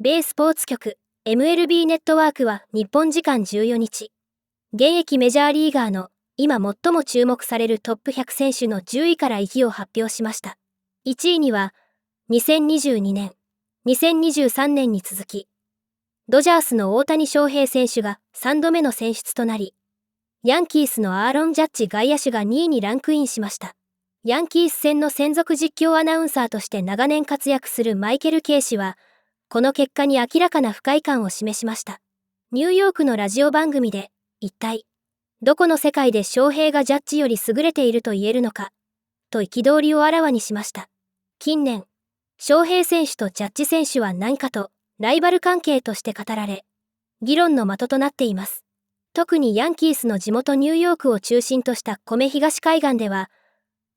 米スポーツ局 MLB ネットワークは日本時間14日、現役メジャーリーガーの今最も注目されるトップ100選手の10位から1位を発表しました。1位には、2022年、2023年に続き、ドジャースの大谷翔平選手が3度目の選出となり、ヤンキースのアーロン・ジャッジ外野手が2位にランクインしました。ヤンキース戦の専属実況アナウンサーとして長年活躍するマイケル・ケイ氏は、この結果に明らかな不快感を示しました。ニューヨークのラジオ番組で、一体、どこの世界で翔平がジャッジより優れていると言えるのか、と憤りをあらわにしました。近年、翔平選手とジャッジ選手は何かとライバル関係として語られ、議論の的となっています。特にヤンキースの地元ニューヨークを中心とした米東海岸では、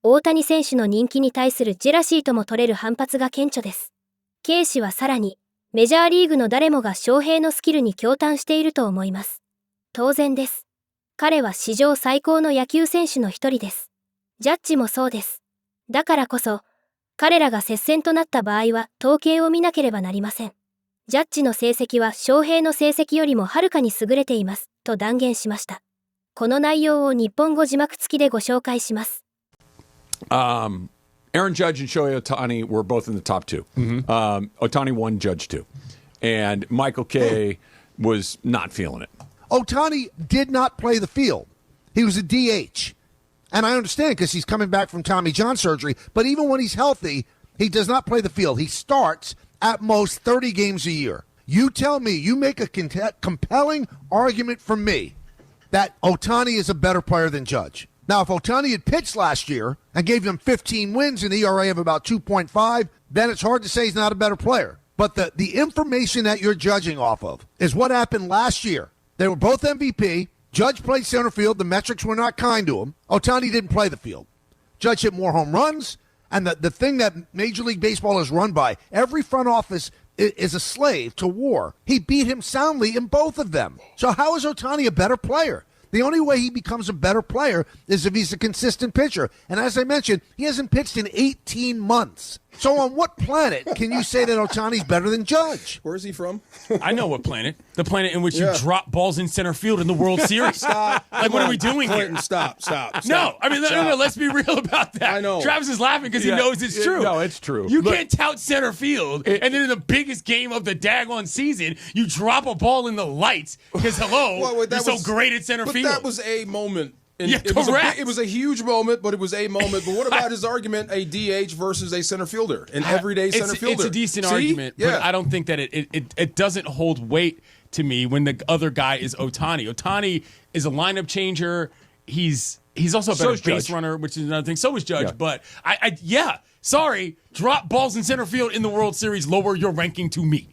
大谷選手の人気に対するジェラシーとも取れる反発が顕著です。ケイ氏はさらに、メジャーリーグの誰もが翔平のスキルに驚嘆していると思います。当然です。彼は史上最高の野球選手の一人です。ジャッジもそうです。だからこそ、彼らが接戦となった場合は統計を見なければなりません。ジャッジの成績は翔平の成績よりもはるかに優れています、と断言しました。この内容を日本語字幕付きでご紹介します。Aaron Judge and Shohei Ohtani were both in the top two. Ohtani won, Judge two. And Michael Kay was not feeling it. Ohtani did not play the field. He was a DH. And I understand because he's coming back from Tommy John surgery. But even when he's healthy, he does not play the field. He starts at most 30 games a year. You tell me, you make a compelling argument for me that Ohtani is a better player than Judge. Now, if Ohtani had pitched last year and gave them 15 wins and ERA of about 2.5, then it's hard to say he's not a better player. But the information that you're judging off of is what happened last year. They were both MVP. Judge played center field. The metrics were not kind to him. Ohtani didn't play the field. Judge hit more home runs. And the thing that Major League Baseball is run by, every front office is a slave to WAR. He beat him soundly in both of them. So how is Ohtani a better player? The only way he becomes a better player is if he's a consistent pitcher. And as I mentioned, he hasn't pitched in 18 months. So on what planet can you say that Ohtani's better than Judge? Where is he from? I know what planet. The planet in which you drop balls in center field in the World Series. Stop. Like, what are we doing here? Stop. No, I mean, no, let's be real about that. I know. Travis is laughing because he knows it's true. No, it's true. You can't tout center field, and then in the biggest game of the daggone season, you drop a ball in the lights because, you're so great at center field. But that was a moment. Correct. It was a huge moment, but it was a moment. But what about his argument, a DH versus a center fielder, an everyday center fielder? It's a decent argument, but I don't think that it doesn't hold weight to me when the other guy is Ohtani. Ohtani is a lineup changer. He's also a better base runner, which is another thing. So is Judge. But sorry, drop balls in center field in the World Series, lower your ranking to me.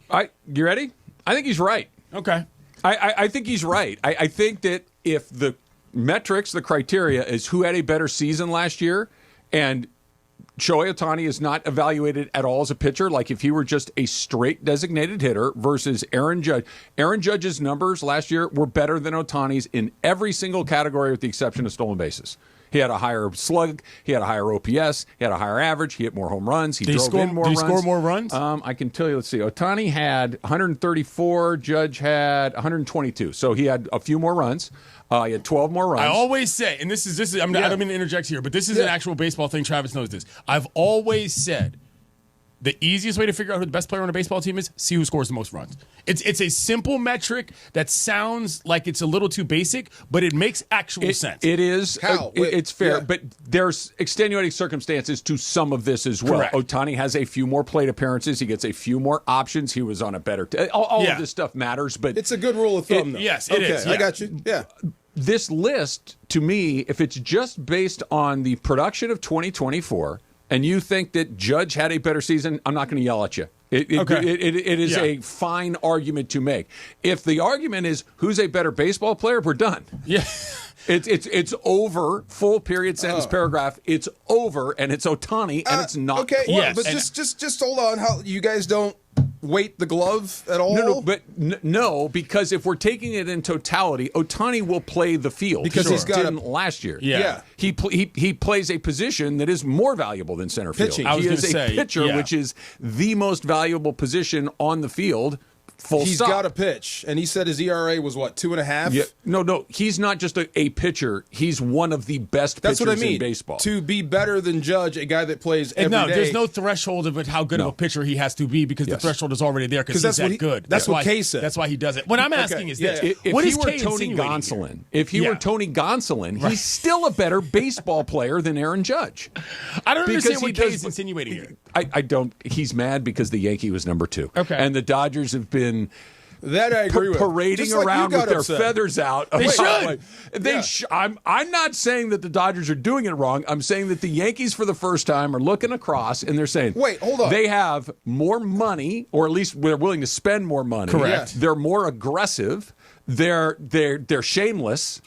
You ready? I think he's right. Okay. I think he's right. I think that if the metrics, the criteria is who had a better season last year, and Shohei Ohtani is not evaluated at all as a pitcher, like if he were just a straight designated hitter versus Aaron Judge. Aaron Judge's numbers last year were better than Ohtani's in every single category with the exception of stolen bases. He had a higher slug. He had a higher OPS. He had a higher average. He hit more home runs. He drove in more runs. Did he score more runs? I can tell you. Let's see. Ohtani had 134. Judge had 122. So he had a few more runs. He had 12 more runs. I always say, and this is I don't mean to interject here, but this is an actual baseball thing. Travis knows this. I've always said the easiest way to figure out who the best player on a baseball team is, see who scores the most runs. It's a simple metric that sounds like it's a little too basic, but it makes actual sense. It is. How? It's fair, but there's extenuating circumstances to some of this as well. Correct. Ohtani has a few more plate appearances. He gets a few more options. He was on a better all of this stuff matters, but it's a good rule of thumb, though. Yes, it is. I got you. Yeah. This list, to me, if it's just based on the production of 2024, and you think that Judge had a better season, I'm not going to yell at you. It is a fine argument to make. If the argument is who's a better baseball player, we're done. Yeah. It's over. Full period, sentence, paragraph. It's over, and it's Ohtani, and it's not. Okay, yes. but just hold on. How you guys don't weight the glove at all? No, because if we're taking it in totality, Ohtani will play the field because he's got didn't last year. Yeah. He plays a position that is more valuable than center field. Pitching. He is a pitcher, which is the most valuable position on the field. He's got to pitch, and he said his ERA was what, 2.5? Yeah. No, he's not just a pitcher. He's one of the best pitchers in baseball. To be better than Judge, a guy that plays every day. There's no threshold of how good of a pitcher he has to be because the threshold is already there because he's that good. That's what Kay said. That's why he does it. What I'm asking is this: what is Tony Gonsolin? If he were Tony Gonsolin, he's still a better baseball player than Aaron Judge. I don't understand what Kay is insinuating here. I don't. He's mad because the Yankee was number 2. Okay, and the Dodgers have been. That I agree with. Parading around with their feathers out. They should. I'm not saying that the Dodgers are doing it wrong. I'm saying that the Yankees, for the first time, are looking across and they're saying, "Wait, hold on." They have more money, or at least they're willing to spend more money. Correct. Yeah. They're more aggressive. They're shameless.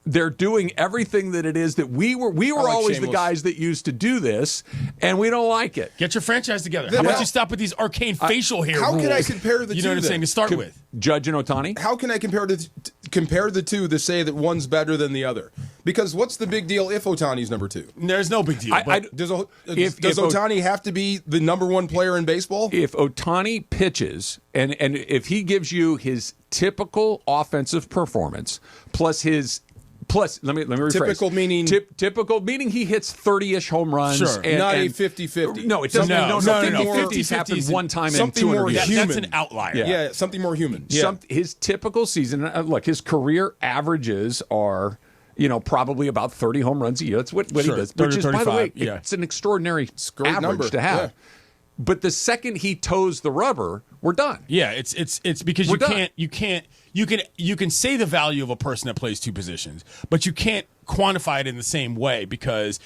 They're doing everything that it is that we were always shameless. The guys that used to do this, and we don't like it. Get your franchise together. How about you stop with these arcane facial hair How rules? can I compare the two? You know what I'm saying? To start with, Judge and Ohtani. How can I compare the two to say that one's better than the other? Because what's the big deal if Ohtani's number 2? There's no big deal. Does Ohtani have to be the number 1 player in baseball? If Ohtani pitches and if he gives you his typical offensive performance plus let me rephrase. Typical meaning he hits 30-ish home runs. Sure. Not a 50-50. No, it doesn't. No, 50s happen one time in 200 years. That's an outlier. Yeah, something more human. His typical season, look, his career averages are probably about 30 home runs a year. That's what he does. 30, which is, 35, by the way, it's an extraordinary average number to have. Yeah. But the second he toes the rubber, we're done. Yeah, it's because you can say the value of a person that plays 2 positions, but you can't quantify it in the same way because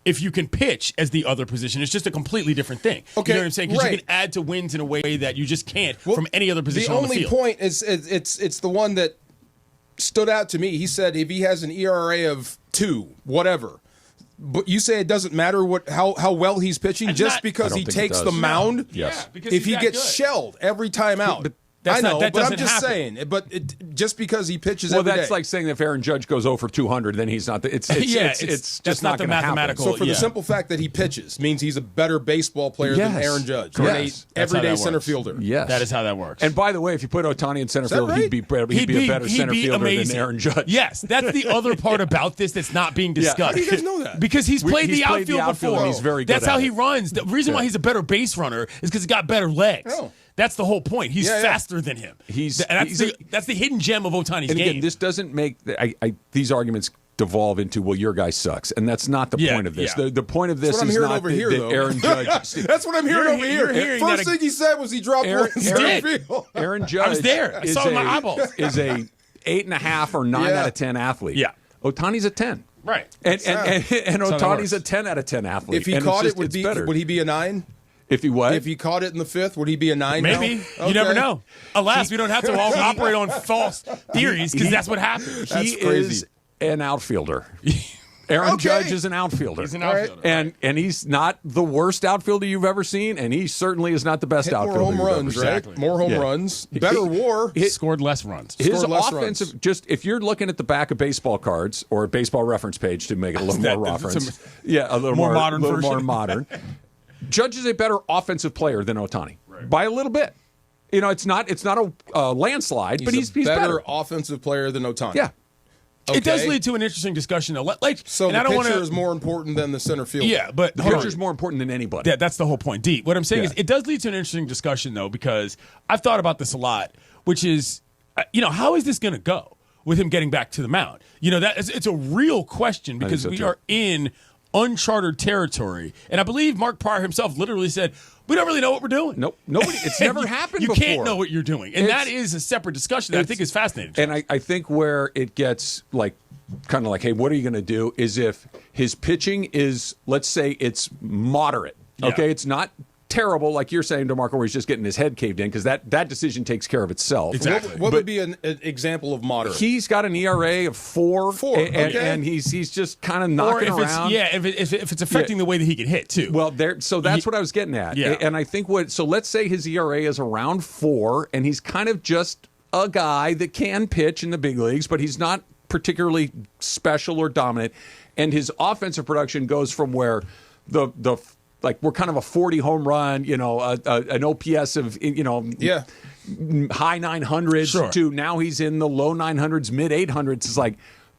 if you can pitch as the other position, it's just a completely different thing. Okay, you know what I'm saying? Because you can add to wins in a way that you just can't from any other position on the field. The only point is it's the one that stood out to me. He said if he has an ERA of 2, whatever. But you say it doesn't matter how well he's pitching just because he takes the mound? Yes. Yeah, if he gets shelled every time out. But I know, that but I'm doesn't just happen. saying. But just because he pitches every day. Well, that's like saying if Aaron Judge goes 0 for 200, then he's not. It's just not going to happen. So for the simple fact that he pitches means he's a better baseball player than Aaron Judge. Yes. Everyday center fielder. Yes. That is how that works. And by the way, if you put Ohtani in center field, he'd be a better center fielder than Aaron Judge. Yes, that's the other part about this that's not being discussed. How do you guys know that? Because he's played the outfield before. And he's very good That's at how it. he runs. The reason why he's a better base runner is because he's got better legs. Oh. That's the whole point. He's faster than him. That's the hidden gem of Ohtani's game. Again, this doesn't make these arguments devolve into, well, your guy sucks. And that's not the point of this. Yeah. The point of this is not that Aaron Judge. That's what I'm hearing over here. First thing he said was he dropped one field. Aaron Judge I was there. I saw my eyeballs. Is a 8.5 or 9 out of 10 athlete. Yeah. Ohtani's a 10. Right. And Ohtani's a 10 out of 10 athlete. If he caught it, would he be a 9? If he what? If he caught it in the 5th, would he be a 9 Maybe. now? Okay. You never know. Alas, we don't have to all operate on false theories because that's what happens. He is an outfielder. Aaron Judge is an outfielder. He's an outfielder. And he's not the worst outfielder you've ever seen, and he certainly is not the best outfielder more home you've runs, ever right? seen. More home runs. Better WAR. Scored less runs. His offensive, just if you're looking at the back of baseball cards or a baseball reference page to make it a little more reference, a little more modern, more modern. Judge is a better offensive player than Ohtani by a little bit. It's not a landslide, but he's better offensive player than Ohtani. Yeah. Okay. It does lead to an interesting discussion, though. So the pitcher is more important than the center fielder. Yeah, but the pitcher is more important than anybody. That's the whole point. D. What I'm saying is, it does lead to an interesting discussion, though, because I've thought about this a lot. Which is, how is this going to go with him getting back to the mound? It's a real question because we are in uncharted territory, and I believe Mark Pryor himself literally said, "We don't really know what we're doing." Nope, nobody. It's never happened before. You can't know what you're doing, and that is a separate discussion that I think is fascinating. And I think where it gets kind of like, hey, what are you going to do? Is if his pitching is, let's say, it's moderate. Okay, it's not terrible, like you're saying, DeMarco, where he's just getting his head caved in, because that decision takes care of itself. Exactly. What would be an example of moderate? He's got an ERA of 4, and he's just kind of knocking around. If it's affecting the way that he can hit too. Well, so that's what I was getting at. Yeah. And I think so let's say his ERA is around 4, and he's kind of just a guy that can pitch in the big leagues, but he's not particularly special or dominant. And his offensive production goes from where like we're kind of a 40 home run, an OPS of, high 900s to now he's in the low 900s, mid 800s. It's like,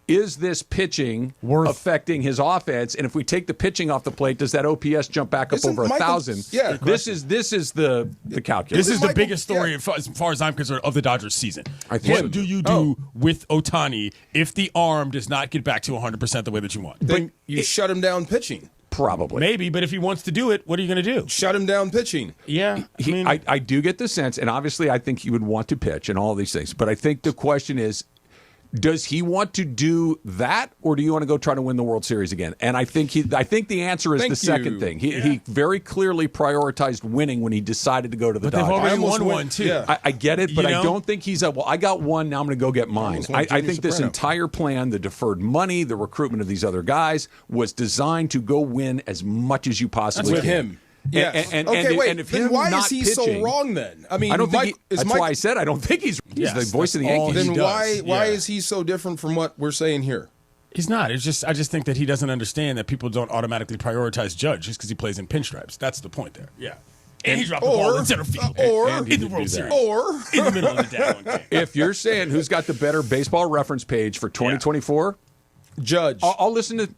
is this pitching affecting his offense? And if we take the pitching off the plate, does that OPS jump back up over 1,000? Yeah. This is the calculus. This is the biggest story as far as I'm concerned of the Dodgers season. What do you do with Ohtani if the arm does not get back to 100% the way that you want? Then you shut him down pitching. Probably. Maybe, but if he wants to do it, what are you going to do? Shut him down pitching. Yeah. I do get the sense, and obviously I think he would want to pitch and all these things, but I think the question is, does he want to do that, or do you want to go try to win the World Series again? And I think the answer is the second thing. He very clearly prioritized winning when he decided to go to the Dodgers. They've already won one, too. Yeah. I get it, but I don't think he's I got one, now I'm going to go get mine. I think this entire plan, the deferred money, the recruitment of these other guys, was designed to go win as much as you possibly With can. him. Yeah. And Wait. Then why is he pitching, so wrong then? I mean, I don't think that's why I said I don't think he's the voice of the Yankees. Then why is he so different from what we're saying here? He's not. It's just I just think that he doesn't understand that people don't automatically prioritize Judge just because he plays in pinstripes. That's the point there. Yeah. And he dropped the ball in center field. Or in the World Series. Or in the middle of the down game. If you're saying who's got the better baseball reference page for 2024, Judge. I'll listen to.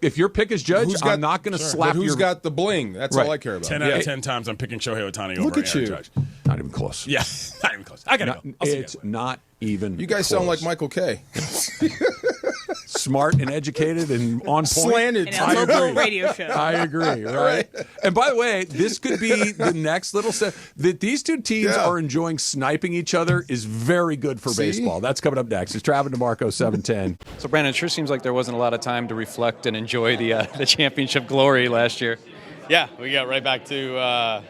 If your pick is Judge, I'm not going to slap Who's got the bling? That's all I care about. 10 out of 10 times I'm picking Shohei Ohtani over Look at Aaron you. Judge. Not even close. Yeah, not even close. I got to go. It's not even You guys close. sound like Michael Kay. Smart and educated and on point. Slanted. In a local radio show. I agree, right? And by the way, this could be the next little step. That these two teams are enjoying sniping each other is very good for baseball. That's coming up next. It's Travis DeMarco, 710. So, Brandon, it sure seems like there wasn't a lot of time to reflect and enjoy the championship glory last year. Yeah, we got right back to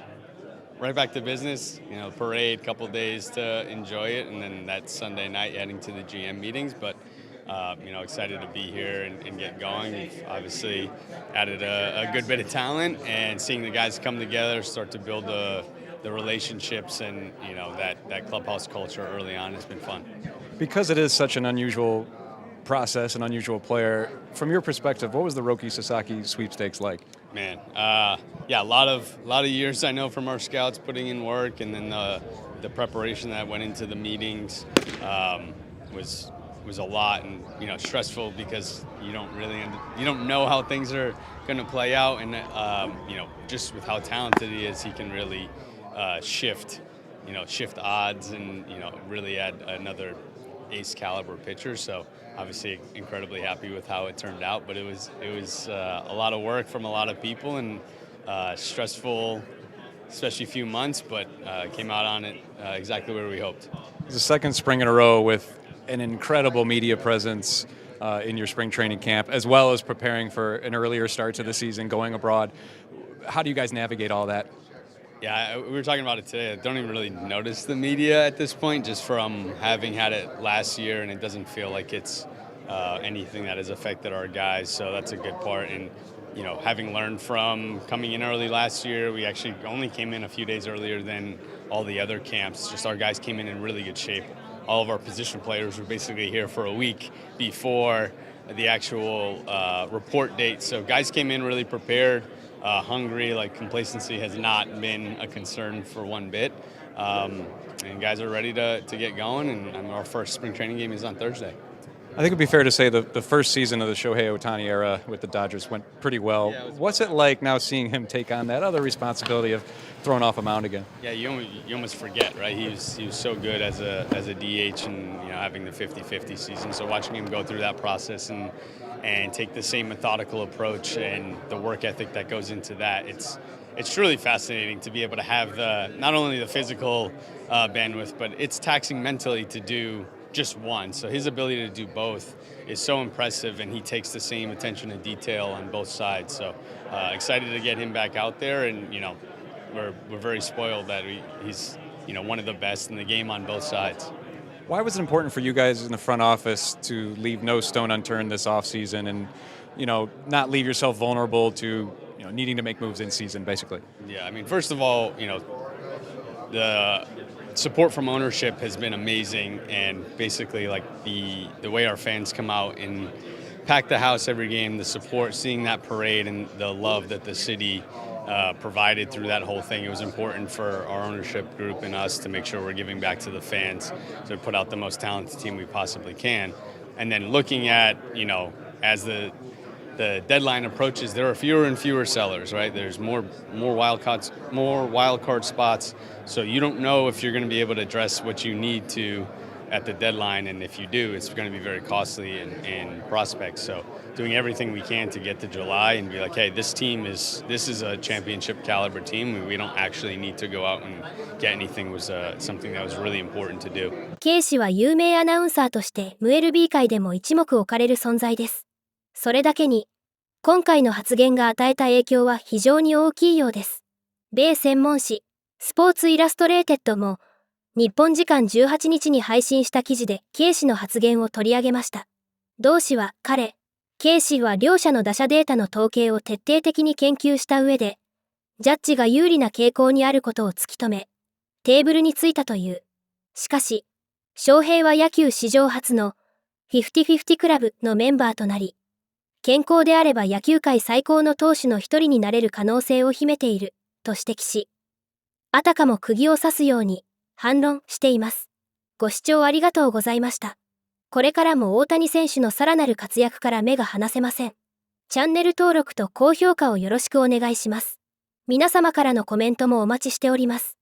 business. Parade, couple days to enjoy it, and then that Sunday night heading to the GM meetings. But excited to be here and get going. We've obviously added a good bit of talent, and seeing the guys come together, start to build the relationships, and that clubhouse culture early on has been fun. Because it is such an unusual process, an unusual player, from your perspective, what was the Roki Sasaki sweepstakes like? Man, a lot of years I know from our scouts putting in work, and then the preparation that went into the meetings was a lot, and stressful because you don't know how things are going to play out, and just with how talented he is, he can really shift odds, and really add another ace caliber pitcher. So obviously incredibly happy with how it turned out, but it was a lot of work from a lot of people, and stressful, especially a few months, but came out on it exactly where we hoped. It's the second spring in a row with an incredible media presence in your spring training camp, as well as preparing for an earlier start to the season, going abroad. How do you guys navigate all that? Yeah, we were talking about it today. I don't even really notice the media at this point, just from having had it last year, and it doesn't feel like it's anything that has affected our guys, so that's a good part. And having learned from coming in early last year, we actually only came in a few days earlier than all the other camps. Just our guys came in really good shape. All of our position players were basically here for a week before the actual report date. So guys came in really prepared, hungry. Like, complacency has not been a concern for one bit. And guys are ready to get going, and our first spring training game is on Thursday. I think it would be fair to say the first season of the Shohei Ohtani era with the Dodgers went pretty well. Yeah, What's it like now seeing him take on that other responsibility of throwing off a mound again? Yeah, you almost forget, right? He was so good as a DH, and having the 50-50 season. So watching him go through that process and take the same methodical approach and the work ethic that goes into that, it's truly fascinating to be able to have not only the physical bandwidth, but it's taxing mentally to do just one. So his ability to do both is so impressive, and he takes the same attention to detail on both sides. So excited to get him back out there, and we're very spoiled that he's one of the best in the game on both sides. Why was it important for you guys in the front office to leave no stone unturned this offseason and, not leave yourself vulnerable to, needing to make moves in season, basically? Yeah, I mean, first of all, the support from ownership has been amazing, and basically like the way our fans come out and pack the house every game, the support, seeing that parade and the love that the city provided through that whole thing. It was important for our ownership group and us to make sure we're giving back to the fans to put out the most talented team we possibly can. And then looking at, as the deadline approaches, there are fewer and fewer sellers, right? There's more wild card spots. So you don't know if you're going to be able to address what you need to at the deadline, and if you do, it's going to be very costly in prospects. So doing everything we can to get to July and be like, hey, this is a championship caliber team. We don't actually need to go out and get anything was something that was really important to do. ケイ氏は有名アナウンサーとして MLB 界でも一目置かれる存在です。それだけに、今回の発言が与えた影響は非常に大きいようです。米専門誌、スポーツイラストレーテッドも、日本時間18日に配信した記事でケイ氏の発言を取り上げました。同誌はケイ氏は両者の打者データの統計を徹底的に研究した上で、ジャッジが有利な傾向にあることを突き止め、テーブルについたという。しかし、翔平は野球史上初の50-50クラブのメンバーとなり、健康であれば野球界最高の投手の一人になれる可能性を秘めている、と指摘し、あたかも釘を刺すように、反論しています。ご視聴ありがとうございました。これからも大谷選手のさらなる活躍から目が離せません。チャンネル登録と高評価をよろしくお願いします。皆様からのコメントもお待ちしております。